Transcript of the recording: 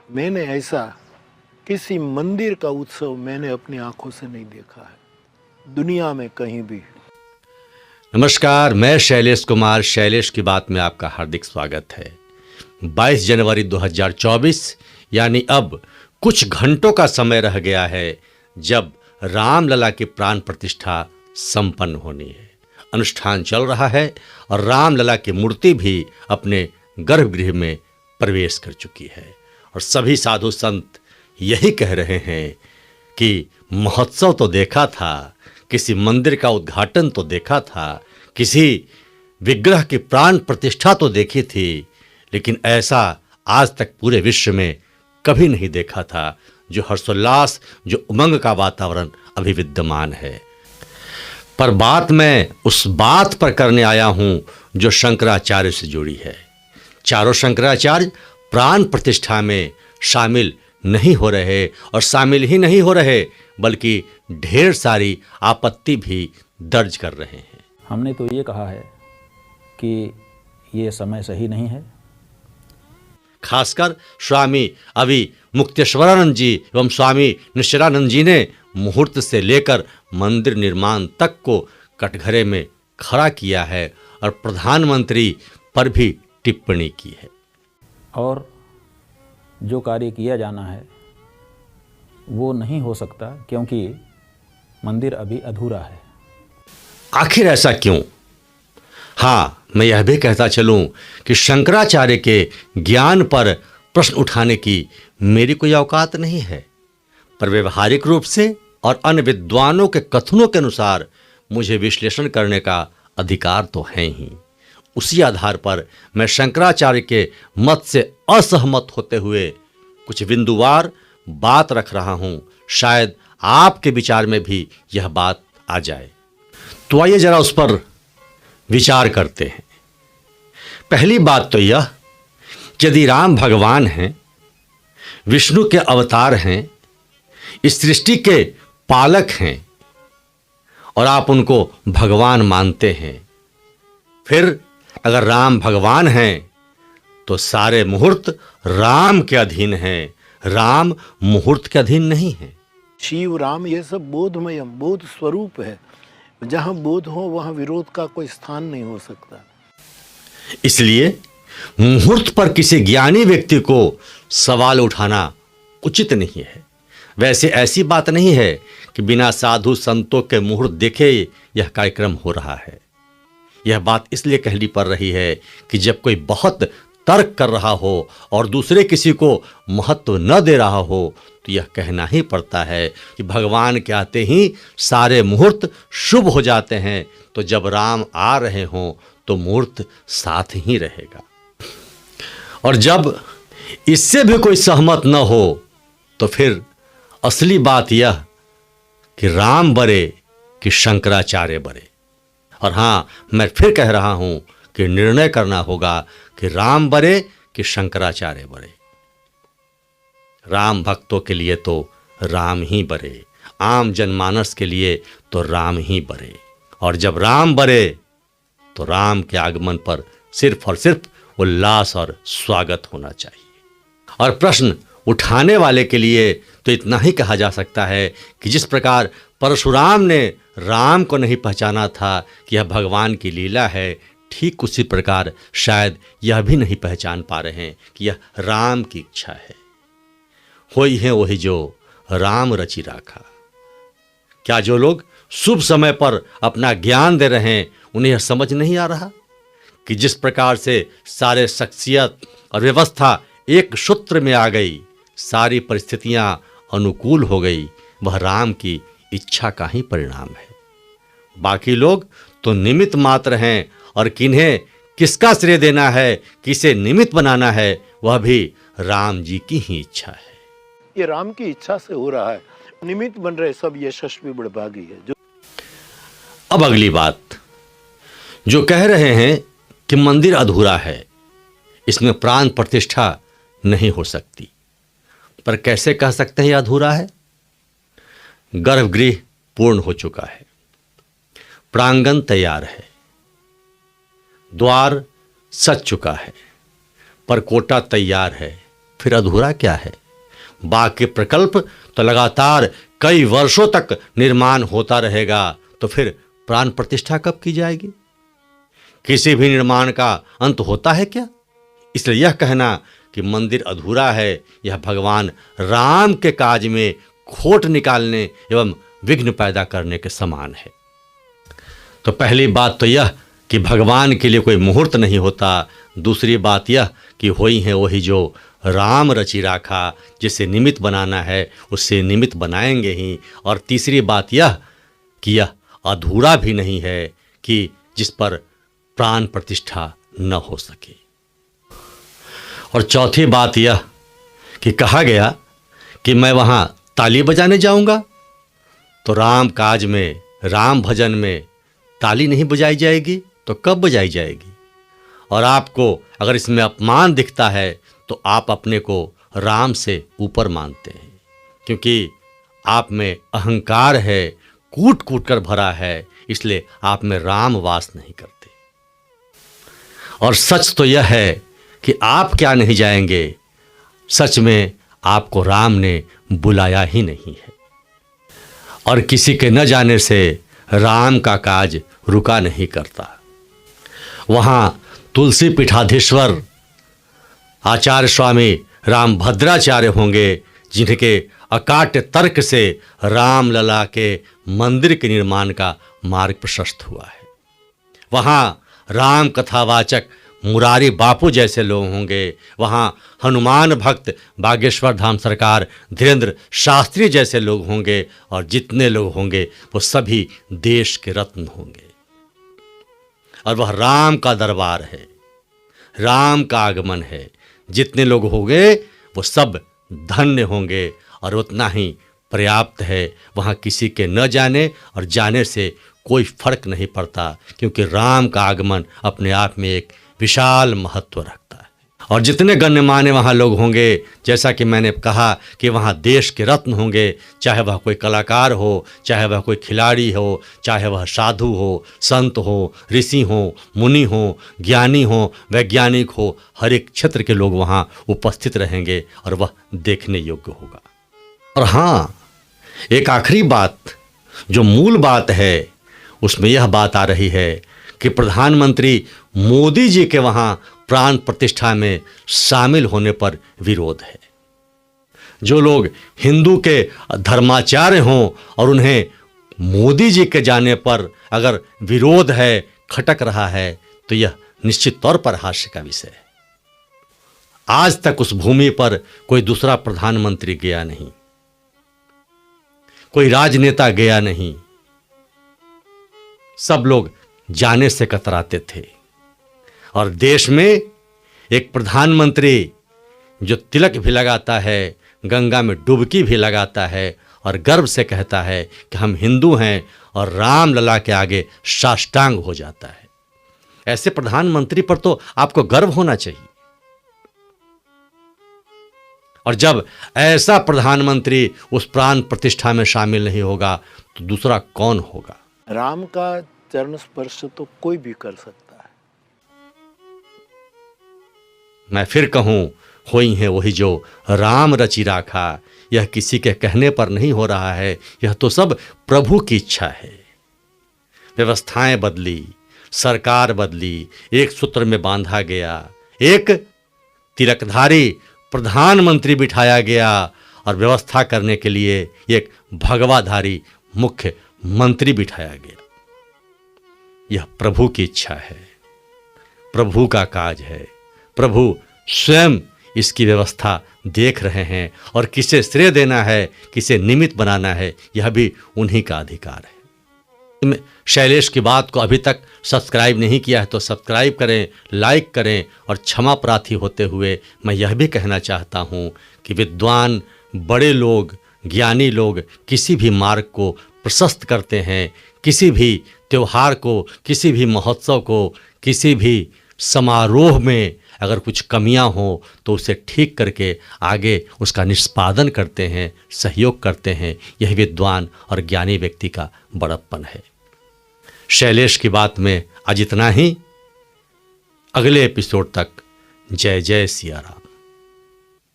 मैंने ऐसा किसी मंदिर का उत्सव मैंने अपनी आंखों से नहीं देखा है दुनिया में कहीं भी। नमस्कार, मैं शैलेश कुमार। शैलेश की बात में आपका हार्दिक स्वागत है। 22 जनवरी 2024 यानी अब कुछ घंटों का समय रह गया है जब रामलला की प्राण प्रतिष्ठा संपन्न होनी है। अनुष्ठान चल रहा है और रामलला की मूर्ति भी अपने गर्भगृह में प्रवेश कर चुकी है और सभी साधु संत यही कह रहे हैं कि महोत्सव तो देखा था, किसी मंदिर का उद्घाटन तो देखा था, किसी विग्रह की प्राण प्रतिष्ठा तो देखी थी, लेकिन ऐसा आज तक पूरे विश्व में कभी नहीं देखा था जो हर्षोल्लास, जो उमंग का वातावरण अभी विद्यमान है। पर बात मैं उस बात पर करने आया हूं जो शंकराचार्य से जुड़ी है। चारों शंकराचार्य प्राण प्रतिष्ठा में शामिल नहीं हो रहे और शामिल ही नहीं हो रहे बल्कि ढेर सारी आपत्ति भी दर्ज कर रहे हैं। हमने तो ये कहा है कि ये समय सही नहीं है। खासकर स्वामी अभी मुक्तेश्वरानंद जी एवं स्वामी निश्चलानंद जी ने मुहूर्त से लेकर मंदिर निर्माण तक को कटघरे में खड़ा किया है और प्रधानमंत्री पर भी टिप्पणी की है। और जो कार्य किया जाना है वो नहीं हो सकता क्योंकि मंदिर अभी अधूरा है। आखिर ऐसा क्यों? हाँ, मैं यह भी कहता चलूं कि शंकराचार्य के ज्ञान पर प्रश्न उठाने की मेरी कोई औकात नहीं है, पर व्यवहारिक रूप से और अन्य विद्वानों के कथनों के अनुसार मुझे विश्लेषण करने का अधिकार तो है ही। उसी आधार पर मैं शंकराचार्य के मत से असहमत होते हुए कुछ बिंदुवार बात रख रहा हूं। शायद आपके विचार में भी यह बात आ जाए। तो आइए जरा उस पर विचार करते हैं। पहली बात तो यह कि यदि राम भगवान हैं, विष्णु के अवतार हैं, इस सृष्टि के पालक हैं और आप उनको भगवान मानते हैं, फिर अगर राम भगवान हैं तो सारे मुहूर्त राम के अधीन हैं, राम मुहूर्त के अधीन नहीं है। शिव राम ये सब बोधमय बोध स्वरूप है। जहाँ बोध हो वहाँ विरोध का कोई स्थान नहीं हो सकता। इसलिए मुहूर्त पर किसी ज्ञानी व्यक्ति को सवाल उठाना उचित नहीं है। वैसे ऐसी बात नहीं है कि बिना साधु संतों के मुहूर्त देखे यह कार्यक्रम हो रहा है। यह बात इसलिए कहनी पड़ रही है कि जब कोई बहुत तर्क कर रहा हो और दूसरे किसी को महत्व न दे रहा हो तो यह कहना ही पड़ता है कि भगवान के आते ही सारे मुहूर्त शुभ हो जाते हैं, तो जब राम आ रहे हों तो मुहूर्त साथ ही रहेगा। और जब इससे भी कोई सहमत न हो तो फिर असली बात यह कि राम बरे कि शंकराचार्य बरे। और हाँ, मैं फिर कह रहा हूं कि निर्णय करना होगा कि राम बरे कि शंकराचार्य बरे। राम भक्तों के लिए तो राम ही बरे, आम जनमानस के लिए तो राम ही बरे। और जब राम बरे तो राम के आगमन पर सिर्फ और सिर्फ उल्लास और स्वागत होना चाहिए। और प्रश्न उठाने वाले के लिए तो इतना ही कहा जा सकता है कि जिस प्रकार परशुराम ने राम को नहीं पहचाना था कि यह भगवान की लीला है, ठीक उसी प्रकार शायद यह भी नहीं पहचान पा रहे हैं कि यह राम की इच्छा है। होई है वही जो राम रचि राखा। क्या जो लोग शुभ समय पर अपना ज्ञान दे रहे हैं उन्हें यह समझ नहीं आ रहा कि जिस प्रकार से सारे शख्सियत और व्यवस्था एक सूत्र में आ गई, सारी परिस्थितियां अनुकूल हो गई, वह राम की इच्छा का ही परिणाम है। बाकी लोग तो निमित्त मात्र हैं और किन्हें किसका श्रेय देना है, किसे निमित्त बनाना है, वह भी राम जी की ही इच्छा है। ये राम की इच्छा से हो रहा है। निमित्त बन रहे सब यशस्वी बड़भागी है। जो अब अगली बात, जो कह रहे हैं कि मंदिर अधूरा है, इसमें प्राण प्रतिष्ठा नहीं हो सकती, पर कैसे कह सकते हैं यह अधूरा है? गर्भगृह पूर्ण हो चुका है, प्रांगण तैयार है, द्वार सज चुका है, परकोटा तैयार है, फिर अधूरा क्या है? बाकी प्रकल्प तो लगातार कई वर्षों तक निर्माण होता रहेगा, तो फिर प्राण प्रतिष्ठा कब की जाएगी? किसी भी निर्माण का अंत होता है क्या? इसलिए यह कहना कि मंदिर अधूरा है, यह भगवान राम के काज में खोट निकालने एवं विघ्न पैदा करने के समान है। तो पहली बात तो यह कि भगवान के लिए कोई मुहूर्त नहीं होता। दूसरी बात यह कि होई है वही जो राम रचि राखा, जिसे निमित्त बनाना है उससे निमित्त बनाएंगे ही। और तीसरी बात यह कि यह अधूरा भी नहीं है कि जिस पर प्राण प्रतिष्ठा न हो सके। और चौथी बात यह कि कहा गया कि मैं वहाँ ताली बजाने जाऊँगा, तो राम काज में, राम भजन में ताली नहीं बजाई जाएगी तो कब बजाई जाएगी? और आपको अगर इसमें अपमान दिखता है तो आप अपने को राम से ऊपर मानते हैं, क्योंकि आप में अहंकार है, कूट कूट कर भरा है, इसलिए आप में राम वास नहीं करते। और सच तो यह है कि आप क्या नहीं जाएंगे, सच में आपको राम ने बुलाया ही नहीं है। और किसी के न जाने से राम का काज रुका नहीं करता। वहाँ तुलसी पीठाधीश्वर आचार्य स्वामी रामभद्राचार्य होंगे, जिनके अकाट्य तर्क से रामलला के मंदिर के निर्माण का मार्ग प्रशस्त हुआ है। वहाँ राम कथावाचक मुरारी बापू जैसे लोग होंगे, वहाँ हनुमान भक्त बागेश्वर धाम सरकार धीरेन्द्र शास्त्री जैसे लोग होंगे, और जितने लोग होंगे वो सभी देश के रत्न होंगे। और वह राम का दरबार है, राम का आगमन है। जितने लोग होंगे वो सब धन्य होंगे, और उतना ही पर्याप्त है। वहाँ किसी के न जाने और जाने से कोई फर्क नहीं पड़ता, क्योंकि राम का आगमन अपने आप में एक विशाल महत्व रखता है। और जितने गण्यमान्य वहाँ लोग होंगे, जैसा कि मैंने कहा कि वहाँ देश के रत्न होंगे, चाहे वह कोई कलाकार हो, चाहे वह कोई खिलाड़ी हो, चाहे वह साधु हो, संत हो, ऋषि हो, मुनि हो, ज्ञानी हो, वैज्ञानिक हो, हर एक क्षेत्र के लोग वहाँ उपस्थित रहेंगे और वह देखने योग्य होगा। और हाँ, एक आखिरी बात जो मूल बात है, उसमें यह बात आ रही है कि प्रधानमंत्री मोदी जी के वहाँ प्राण प्रतिष्ठा में शामिल होने पर विरोध है। जो लोग हिंदू के धर्माचार्य हों और उन्हें मोदी जी के जाने पर अगर विरोध है, खटक रहा है, तो यह निश्चित तौर पर हास्य का विषय है। आज तक उस भूमि पर कोई दूसरा प्रधानमंत्री गया नहीं, कोई राजनेता गया नहीं। सब लोग जाने से कतराते थे। और देश में एक प्रधानमंत्री जो तिलक भी लगाता है, गंगा में डुबकी भी लगाता है और गर्व से कहता है कि हम हिंदू हैं, और रामलला के आगे साष्टांग हो जाता है, ऐसे प्रधानमंत्री पर तो आपको गर्व होना चाहिए। और जब ऐसा प्रधानमंत्री उस प्राण प्रतिष्ठा में शामिल नहीं होगा तो दूसरा कौन होगा? राम का चरण स्पर्श तो कोई भी कर सकता है। मैं फिर कहूं, होई है वही जो राम रचि राखा। यह किसी के कहने पर नहीं हो रहा है, यह तो सब प्रभु की इच्छा है। व्यवस्थाएं बदली, सरकार बदली, एक सूत्र में बांधा गया, एक तिलकधारी प्रधानमंत्री बिठाया गया और व्यवस्था करने के लिए एक भगवाधारी मुख्य मंत्री बिठाया गया। यह प्रभु की इच्छा है, प्रभु का काज है। प्रभु स्वयं इसकी व्यवस्था देख रहे हैं, और किसे श्रेय देना है, किसे निमित्त बनाना है, यह भी उन्हीं का अधिकार है। शैलेश की बात को अभी तक सब्सक्राइब नहीं किया है तो सब्सक्राइब करें, लाइक करें। और क्षमा प्रार्थी होते हुए मैं यह भी कहना चाहता हूँ कि विद्वान, बड़े लोग, ज्ञानी लोग किसी भी मार्ग को प्रशस्त करते हैं, किसी भी त्यौहार को, किसी भी महोत्सव को, किसी भी समारोह में अगर कुछ कमियां हो तो उसे ठीक करके आगे उसका निष्पादन करते हैं, सहयोग करते हैं। यह विद्वान और ज्ञानी व्यक्ति का बड़प्पन है। शैलेश की बात में आज इतना ही। अगले एपिसोड तक जय जय सिया राम।